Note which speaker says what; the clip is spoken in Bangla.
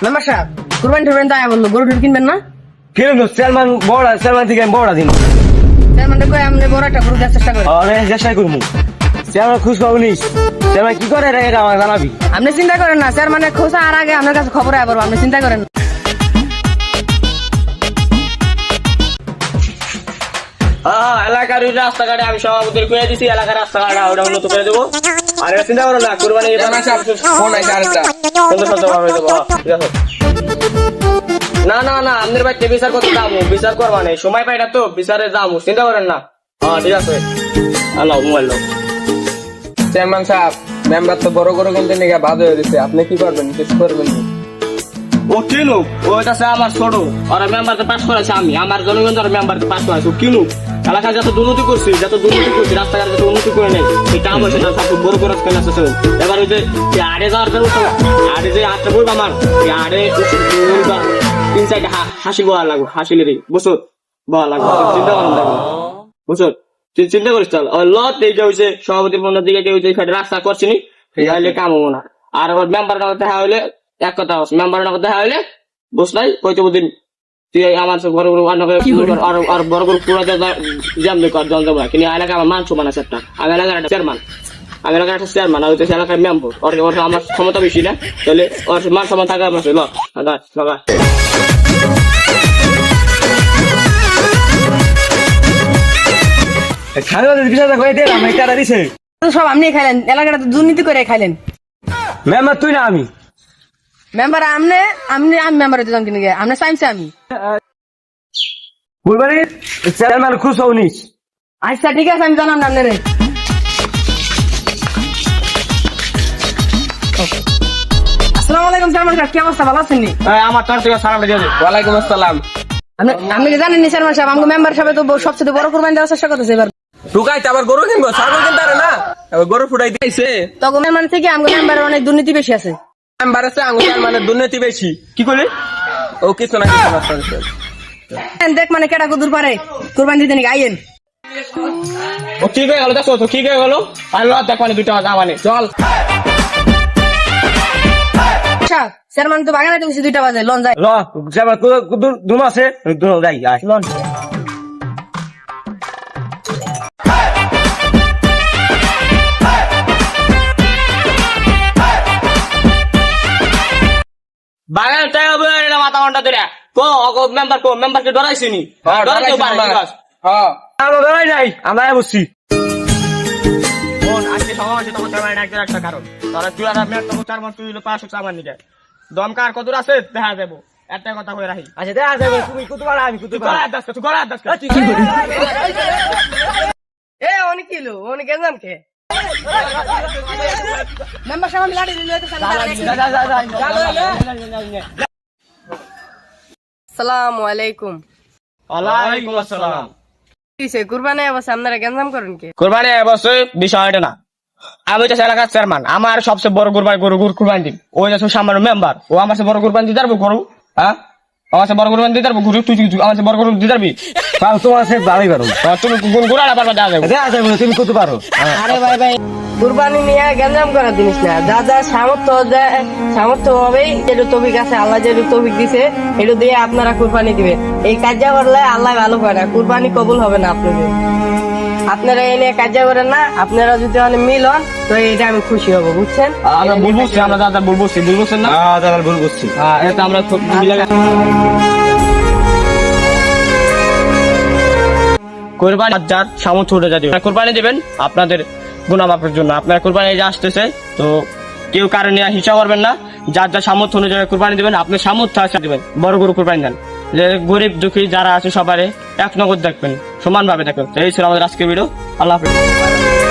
Speaker 1: মেম্বার সাহেব কুরবানি টুরবানি তাই বললো, গরু টুরু কিনবেন না?
Speaker 2: কিরকম চেয়ারম্যান থেকে আমি বড়া দিন
Speaker 1: চেয়ারম্যানটা কই আপনি বড় একটা গরু দেওয়ার চেষ্টা করেন।
Speaker 2: অনেক চেষ্টা করবো। চেয়ারম্যান খুশ পাবো নিস, চেয়ারম্যান কি করে এটা আমার জানাবি।
Speaker 1: আপনি চিন্তা করেন না, চেয়ারম্যানের খোঁজ আর আগে আপনার কাছে খবর আয় পড়বো, আপনি চিন্তা করেন না।
Speaker 2: হ্যাঁ, এলাকার ওই রাস্তাঘাটে আমি সভাপতির করে দিছি, এলাকার রাস্তাঘাটে ওটা উন্নত করে দেবো। আর এটা চিন্তা করো না, কুরবানি ফোন আছে আরেকটা সুন্দর দেবো। ঠিক আছে? না না না, আপনার বাড়িতে বিচার করতে যাবো, বিচার করবা নেই, সময় পাই না তো বিচারে যাবো, চিন্তা করেন না। হ্যাঁ ঠিক আছে, আল্লাহ মোবাইল দাও।
Speaker 3: চেয়ারম্যান সাহেব, মেম্বার তো বড় করে কিনতে নিয়ে বাদ হয়ে দিচ্ছে, আপনি কি করবেন, কিছু করবেন না?
Speaker 2: ও কিনু, ওইটা আমার ছোট, ওরা মেম্বারতে পাস করেছে, আমি আমার জনগণ ধরে মেম্বারতে পাস করেছে। ও কিনু, এলাকা যত দুর্নীতি করছি, রাস্তাঘাট যত উন্নতি করে নেই, এটা আমার সেটা সব বড় করে কেন আসছে। এবার ওই যে আড়ে যাওয়ার ব্যবস্থা, আড়ে যে আটটা বলবো আমার, আড়ে 3 সাইডে হাসি বয়া লাগবে, হাসিলে রে বসত বয়া লাগবে, চিন্তা করেন লাগবে, বুঝত? চিন্তা করিস তাহলে লত এইটা হয়েছে সভাপতির মনের দিকে হয়েছে, রাস্তা করছিনি, কাম হবো না। আর ওর মেম্বার দেখা হইলে এক কথা আছে, মেম্বার দেখা হইলে বুঝলাই কইতে বুদিন তুই আমার বড় বড় আর বড় বড় পুরো জানবে জন দেবো, কিন্তু এলাকা আমার মান সমান আছে একটা, আমি এলাকার একটা চেয়ারম্যান, আমি এলাকার একটা চেয়ারম্যান, আর হইতেছে এলাকার মেম্বার, ওর আমার ক্ষমতা বেশি না, তাহলে ওর মান সমান থাকা আমার লগা।
Speaker 1: সব আপনি খাইলেন, এলাকাটা তো দুর্নীতি করে খাইলেন।
Speaker 2: মেম্বার তুই না আমি
Speaker 1: মেম্বার আমনে আমি মেম্বারে দিলাম কিনে গিয়ে আমনে চাইছে আমি।
Speaker 2: কুরবানির চেয়ারম্যান খুশ হও নিস।
Speaker 1: আচ্ছা ঠিক আছে, আমি জানাম না আপনারে। আসসালামু আলাইকুম চেয়ারম্যান সাহেব, কি অবস্থা, ভালো আছেন নি?
Speaker 2: আমার তরফ থেকে সালাম দিয়ে দে।
Speaker 3: ওয়ালাইকুম আসসালাম।
Speaker 1: আপনি কি জানেন নি চেয়ারম্যান সাহেব, আমাকে মেম্বার সাহেব তো সবচেয়ে বড় কুরবানি দেওয়ার চেষ্টা করতেছে এবার।
Speaker 3: ঢুকাইতে আবার গরু কিনবো, ছাগল কিনতে পারে না, আবার গরু ফুটাই দিয়েছে।
Speaker 1: তখন মেম্বার থেকে আমাকে মেম্বারের অনেক দুর্নীতি বেশি আছে।
Speaker 3: মেম্বার আছে আঙ্গুল মানে দুর্নীতি বেশি।
Speaker 2: কি করলি?
Speaker 3: ও কিছু না, কিছু না।
Speaker 1: দেখ মানে কেটা কুদুর পারে কুরবানি দিতে নাকি আইয়েন।
Speaker 2: ও ঠিক হয়ে গেল, দেখো তো ঠিক হয়ে গেল। আর ল দেখ মানে 2টা মানে চল।
Speaker 1: আচ্ছা চেয়ারম্যান তো বাগানে তো 2টা বাজে, লন যায়।
Speaker 2: ল যাবা দুম আছে, যাই আয়
Speaker 1: লন।
Speaker 2: বাগান চাই হবে এটা মাথা ঘন্টা ধরে মেম্বারকে ডরাইছিনি, ডরাইতে পারে বাস।
Speaker 3: হ্যাঁ
Speaker 2: আমরা ডরাই নাই, আমরা বসছি। কোন আজকে সভা হয়েছে তোমার চেয়ারম্যান ডাকতে একটা কারণ, তারা তুই আর আমি তোমার চেয়ারম্যান তুই 500 আমার নিকে দমকার কত আছে দেখা দেবো, একটা কথা কই রাখি। আচ্ছা দেখা যাবে, তুমি কত পারা আমি কত পারা, তুই গলা দাস
Speaker 1: এ অনেক কিলো অনেক গেলাম কে মেম্বার সাহেব আমি লাড়ি দিলে তো আসসালামু আলাইকুম।
Speaker 2: ওয়ালাইকুম আসসালাম।
Speaker 1: কিসে কুরবানি অবশ্য আপনারা গেঞ্জাম করেন কে?
Speaker 2: কুরবানি অবশ্যই বিষয় এটা না, আমি তো এলাকার চেয়ারম্যান, আমার সবচেয়ে বড় গরু কুরবানি দিন, ওই যে সামান্য মেম্বার, ও আমার বড় কুরবানি দিতে পারবো গরু? হ্যাঁ আমার বড় কুরবানি দিতে পারবো গরু? তুই আমার বড় গরু দিতে পারবি? তোমার সে ভালোই পারো, তুমি গোড়াটা পারবা, দেওয়া যাবে, তুমি কত পারো।
Speaker 1: আরে ভাই কুরবানি নিয়ে গেঞ্জাম করার জিনিস না, যা যা সামর্থ্য হবে যেটু তৌফিক আছে, আল্লাহ যেটু তৌফিক দিছে এটু দিয়ে আপনারা কুরবানি দিবেন। এই কাজটা করলে আল্লাহ ভালো করে না, কুরবানি কবুল হবে না আপনাদের। আপনারা এই নিয়ে কাজটা করেন না, আপনারা যদি অনেক মিল হন তো এটা আমি খুশি হবো, বুঝছেন?
Speaker 2: আমরা বলবো, আমরা দাদা বলবো না, দাদা বলবো, হ্যাঁ এটা আমরা খুব কোরবানি যার সামর্থ্য উঠে যাবে কোরবানি দেবেন আপনাদের গুণামাপের জন্য। আপনার কোরবানি যে আসতেছে তো কেউ কারণে হিসাব করবেন না, যার যার সামর্থ্য অনুযায়ী কোরবানি দেবেন, আপনার সামর্থ্য আছে দেবেন, বড় গরু কোরবানি দেন, যে গরিব দুঃখী যারা আছে সবারই এক নগদ দেখবেন, সমান ভাবে দেখবেন। এই ছিল আমাদের আজকের ভিডিও। আল্লাহ হাফেজ।